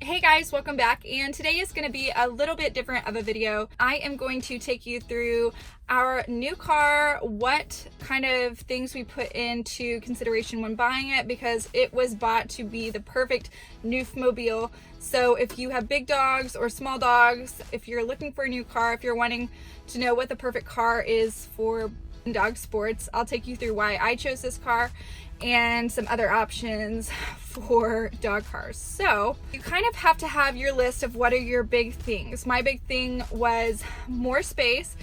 Hey guys, welcome back, and today is going to be a little bit different of a video. I am going to take you through our new car, what kind of things we put into consideration when buying it, because it was bought to be the perfect newf mobile. So if you have big dogs or small dogs, if you're looking for a new car, if you're wanting to know what the perfect car is for dog sports, I'll take you through why I chose this car and some other options for dog cars. So you kind of have to have your list of what are your big things. My big thing was more space,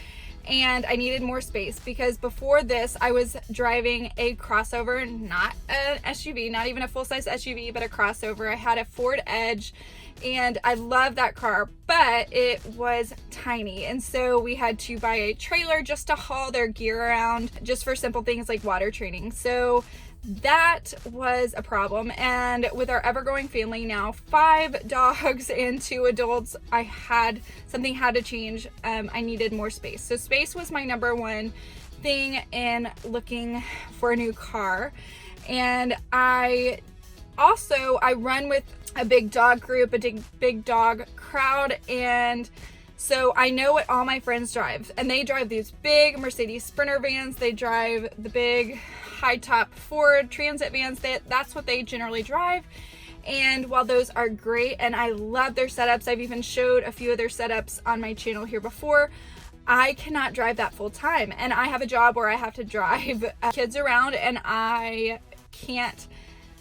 and I needed more space because before this I was driving a crossover, not an SUV, not even a full-size SUV, but a crossover. I had a Ford Edge and I love that car, but it was tiny, and so we had to buy a trailer just to haul their gear around, just for simple things like water training. So that was a problem, and with our ever-growing family now, 5 dogs and 2 adults, something had to change. I needed more space. So space was my number one thing in looking for a new car. And I run with a big dog group, a big dog crowd, and so I know what all my friends drive, and they drive these big Mercedes Sprinter vans. They drive the big high top Ford Transit vans. That's what they generally drive. And while those are great and I love their setups, I've even showed a few of their setups on my channel here before, I cannot drive that full time. And I have a job where I have to drive kids around, and I can't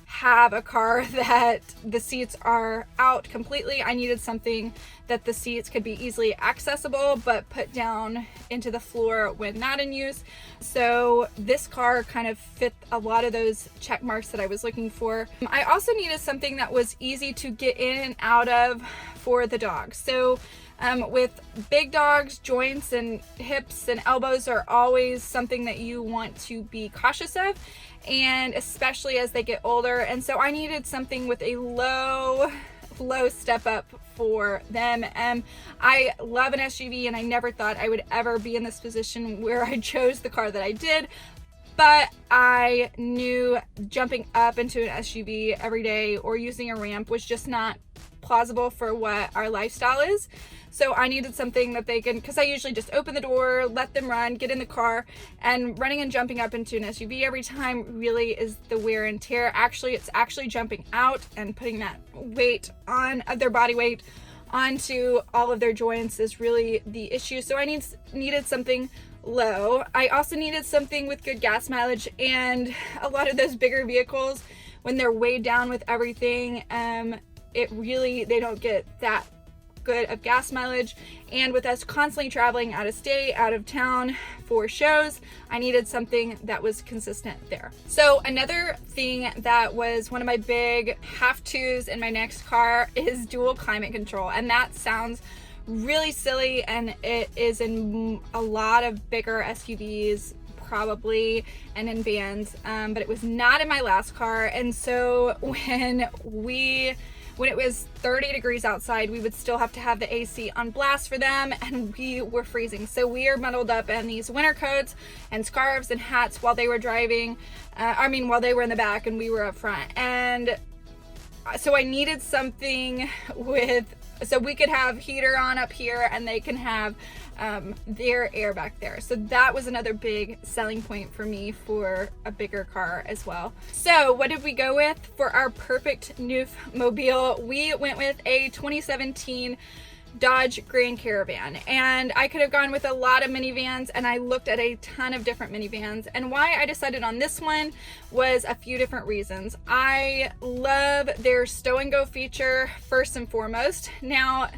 have a car that the seats are out completely. I needed something that the seats could be easily accessible but put down into the floor when not in use. So this car kind of fit a lot of those check marks that I was looking for. I also needed something that was easy to get in and out of for the dogs. So with big dogs, joints and hips and elbows are always something that you want to be cautious of, and especially as they get older. And so I needed something with a low step up for them. I love an SUV, and I never thought I would ever be in this position where I chose the car that I did. But I knew jumping up into an SUV every day or using a ramp was just not plausible for what our lifestyle is. So I needed something that they can, because I usually just open the door, let them run, get in the car, and running and jumping up into an SUV every time really is the wear and tear. Actually, it's actually jumping out and putting that weight of their body weight onto all of their joints is really the issue. So I needed something low. I also needed something with good gas mileage, and a lot of those bigger vehicles, when they're weighed down with everything, they don't get that good of gas mileage. And with us constantly traveling out of state, out of town for shows, I needed something that was consistent there. So another thing that was one of my big have-tos in my next car is dual climate control. And that sounds really silly, and it is in a lot of bigger SUVs probably, and in vans, but it was not in my last car. And so when it was 30 degrees outside, we would still have to have the AC on blast for them, and we were freezing. So we are muddled up in these winter coats and scarves and hats while they were driving. While they were in the back and we were up front. And so I needed something so we could have heater on up here and they can have their air back there. So that was another big selling point for me for a bigger car as well. So what did we go with for our perfect newf mobile? We went with a 2017 Dodge Grand Caravan, and I could have gone with a lot of minivans, and I looked at a ton of different minivans. And why I decided on this one was a few different reasons. I love their stow and go feature first and foremost. Now,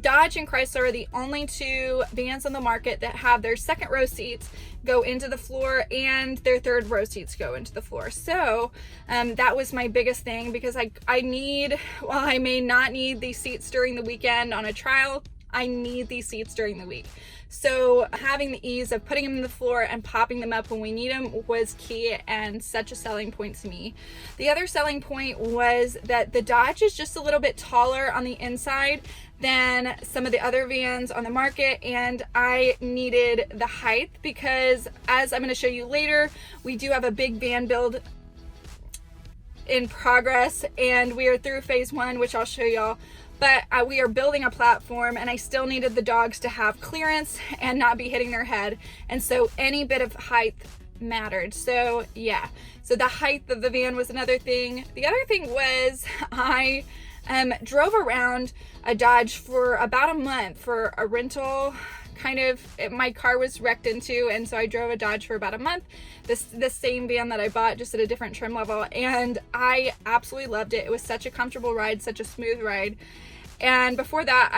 Dodge and Chrysler are the only 2 vans on the market that have their second row seats go into the floor and their third row seats go into the floor. So that was my biggest thing, because I may not need these seats during the weekend on a trial, I need these seats during the week. So having the ease of putting them in the floor and popping them up when we need them was key, and such a selling point to me. The other selling point was that the Dodge is just a little bit taller on the inside than some of the other vans on the market, and I needed the height because, as I'm going to show you later, we do have a big van build in progress, and we are through phase 1, which I'll show y'all. But we are building a platform, and I still needed the dogs to have clearance and not be hitting their head, and so any bit of height mattered. So yeah, so the height of the van was another thing. The other thing was I drove around a Dodge for about a month for a rental. My car was wrecked into, and so I drove a Dodge for about a month, this same van that I bought, just at a different trim level, and I absolutely loved it. It was such a comfortable ride, such a smooth ride. And before that,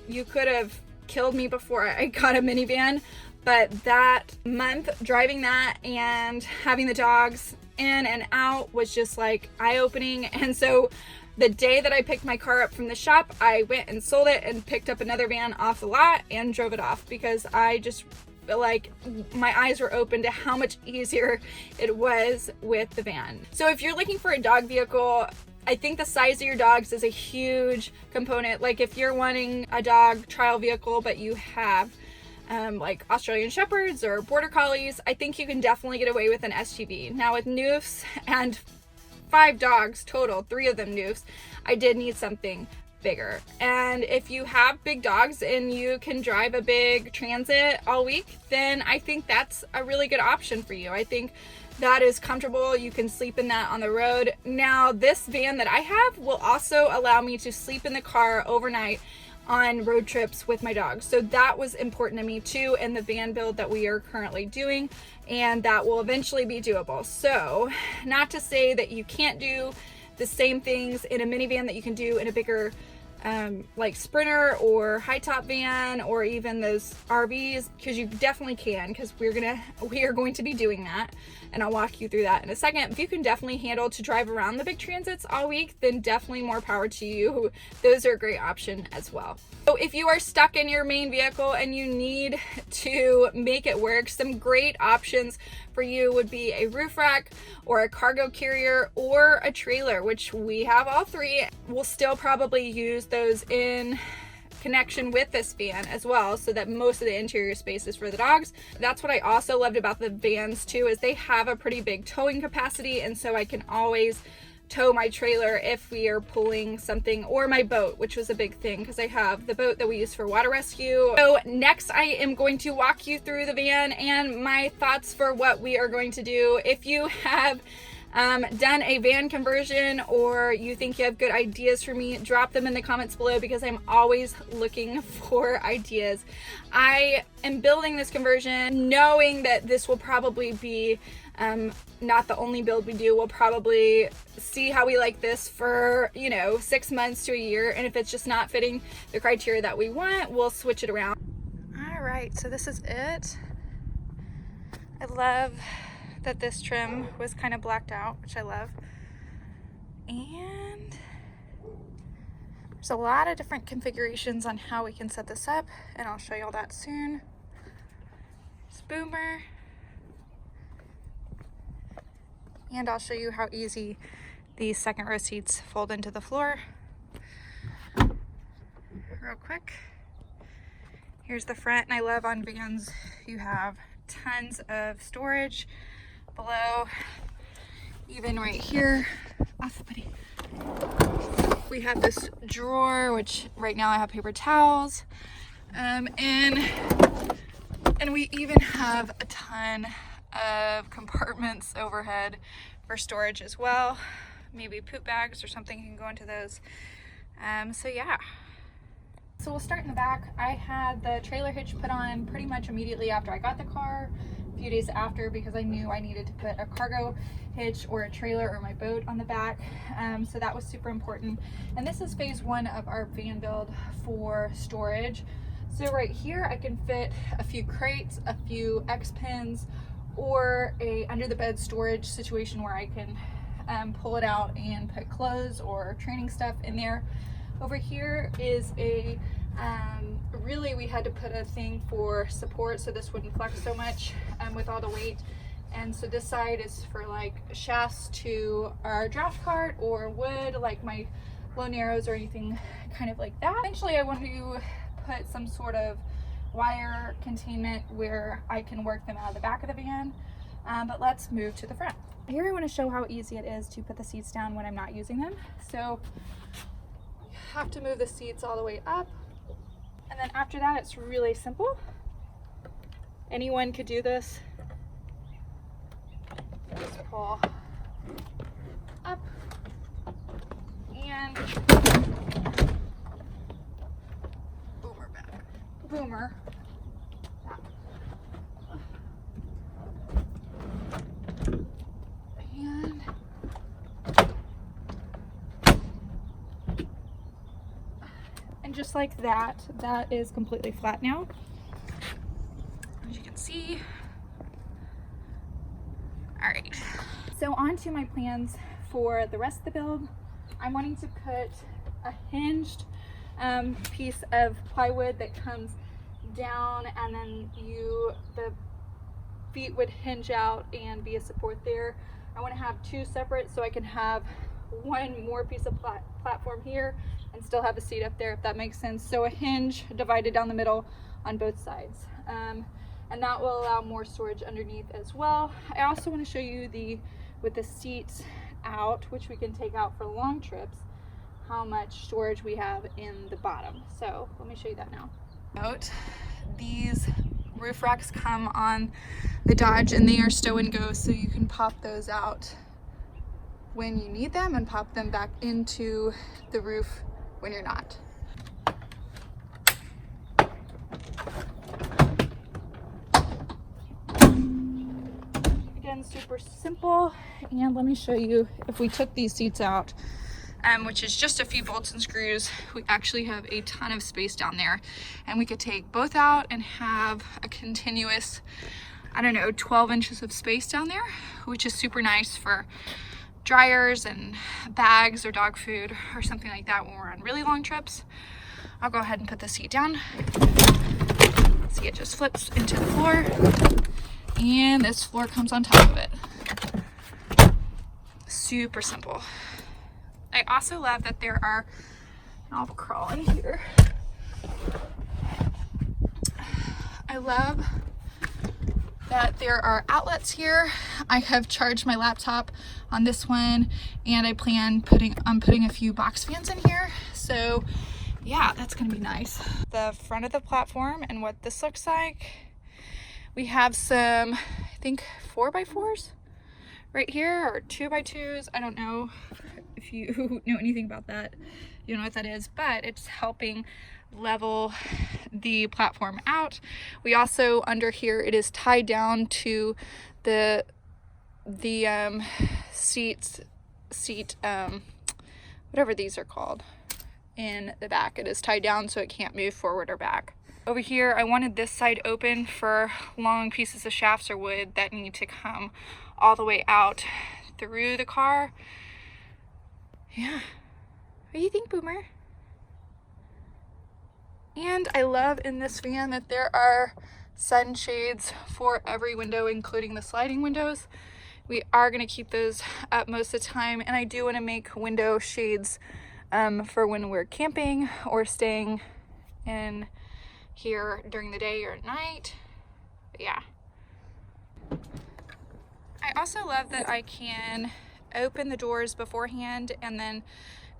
you could have killed me before I got a minivan, but that month driving that and having the dogs in and out was just like eye-opening. And so the day that I picked my car up from the shop, I went and sold it and picked up another van off the lot and drove it off, because I just feel like my eyes were open to how much easier it was with the van. So if you're looking for a dog vehicle, I think the size of your dogs is a huge component. Like if you're wanting a dog trial vehicle, but you have like Australian Shepherds or Border Collies, I think you can definitely get away with an SUV. Now with newfs and 5 dogs total, 3 of them newfs, I did need something bigger. And if you have big dogs and you can drive a big Transit all week, then I think that's a really good option for you. I think that is comfortable. You can sleep in that on the road. Now this van that I have will also allow me to sleep in the car overnight on road trips with my dogs. So that was important to me too in the van build that we are currently doing, and that will eventually be doable. So not to say that you can't do the same things in a minivan that you can do in a bigger like Sprinter or high top van, or even those RVs, because you definitely can, because we are going to be doing that, and I'll walk you through that in a second. If you can definitely handle to drive around the big Transits all week, then definitely more power to you. Those are a great option as well. So if you are stuck in your main vehicle and you need to make it work, some great options for you would be a roof rack or a cargo carrier or a trailer, which we have all 3. We'll still probably use those in connection with this van as well, so that most of the interior space is for the dogs. That's what I also loved about the vans too, is they have a pretty big towing capacity, and so I can always tow my trailer if we are pulling something, or my boat, which was a big thing because I have the boat that we use for water rescue. So next I am going to walk you through the van and my thoughts for what we are going to do. If you have done a van conversion, or you think you have good ideas for me, drop them in the comments below, because I'm always looking for ideas. I am building this conversion knowing that this will probably be not the only build we do. We'll probably see how we like this for 6 months to a year, and if it's just not fitting the criteria that we want, we'll switch it around. All right, so this is it. I love that this trim was kind of blacked out, which I love. And there's a lot of different configurations on how we can set this up, and I'll show you all that soon. It's Boomer. And I'll show you how easy these second row seats fold into the floor. Real quick. Here's the front, and I love on vans you have tons of storage below. Even right here, off, buddy. We have this drawer, which right now I have paper towels, and we even have a ton of compartments overhead for storage as well. Maybe poop bags or something can go into those. So yeah. So we'll start in the back. I had the trailer hitch put on pretty much immediately after I got the car, a few days after, because I knew I needed to put a cargo hitch or a trailer or my boat on the back. So that was super important. And this is phase 1 of our van build for storage. So right here I can fit a few crates, a few X-pins, or a under the bed storage situation where I can pull it out and put clothes or training stuff in there. Over here is a really, we had to put a thing for support so this wouldn't flex so much with all the weight. And so this side is for like shafts to our draft cart or wood, like my low narrows or anything kind of like that. Eventually I want to put some sort of wire containment where I can work them out of the back of the van, but let's move to the front. Here I want to show how easy it is to put the seats down when I'm not using them. So you have to move the seats all the way up. And then after that, it's really simple. Anyone could do this. Just pull up and boomer back. Boomer back. And just like that, that is completely flat now. As you can see. All right, so on to my plans for the rest of the build. I'm wanting to put a hinged piece of plywood that comes down, and then the feet would hinge out and be a support there. I want to have two separate so I can have one more piece of platform here and still have a seat up there, if that makes sense. So a hinge divided down the middle on both sides. And that will allow more storage underneath as well. I also want to show you with the seats out, which we can take out for long trips, how much storage we have in the bottom. So let me show you that now. Note, these roof racks come on the Dodge and they are stow and go, so you can pop those out when you need them and pop them back into the roof when you're not. Again, super simple. And let me show you, if we took these seats out, which is just a few bolts and screws, we actually have a ton of space down there, and we could take both out and have a continuous, I don't know, 12 inches of space down there, which is super nice for dryers and bags or dog food or something like that when we're on really long trips. I'll go ahead and put the seat down. See, it just flips into the floor, and this floor comes on top of it. Super simple. I also love that there are, I'll crawl in here. I love that there are outlets here. I have charged my laptop on this one, and I plan on putting a few box fans in here. So yeah, that's gonna be nice. The front of the platform and what this looks like. We have some, I think 4x4s right here, or 2x2s. I don't know if you know anything about that, you know what that is, but it's helping level the platform out. We also, under here, it is tied down to the seat, whatever these are called, in the back. It is tied down so it can't move forward or back. Over here, I wanted this side open for long pieces of shafts or wood that need to come all the way out through the car. Yeah. What do you think, Boomer? And I love in this van that there are sunshades for every window, including the sliding windows. We are going to keep those up most of the time, and I do want to make window shades for when we're camping or staying in here during the day or at night. But yeah. I also love that I can open the doors beforehand and then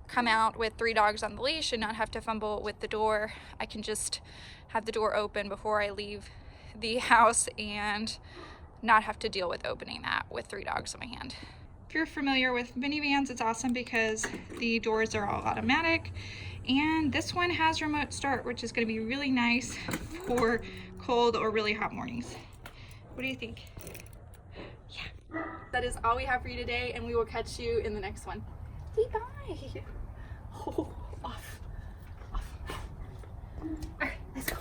come out with 3 dogs on the leash and not have to fumble with the door. I can just have the door open before I leave the house and not have to deal with opening that with 3 dogs in my hand. If you're familiar with minivans, it's awesome because the doors are all automatic, and this one has remote start, which is going to be really nice for cold or really hot mornings. What do you think? Yeah. That is all we have for you today, and we will catch you in the next one. Say bye. Oh, off. All right, let's go.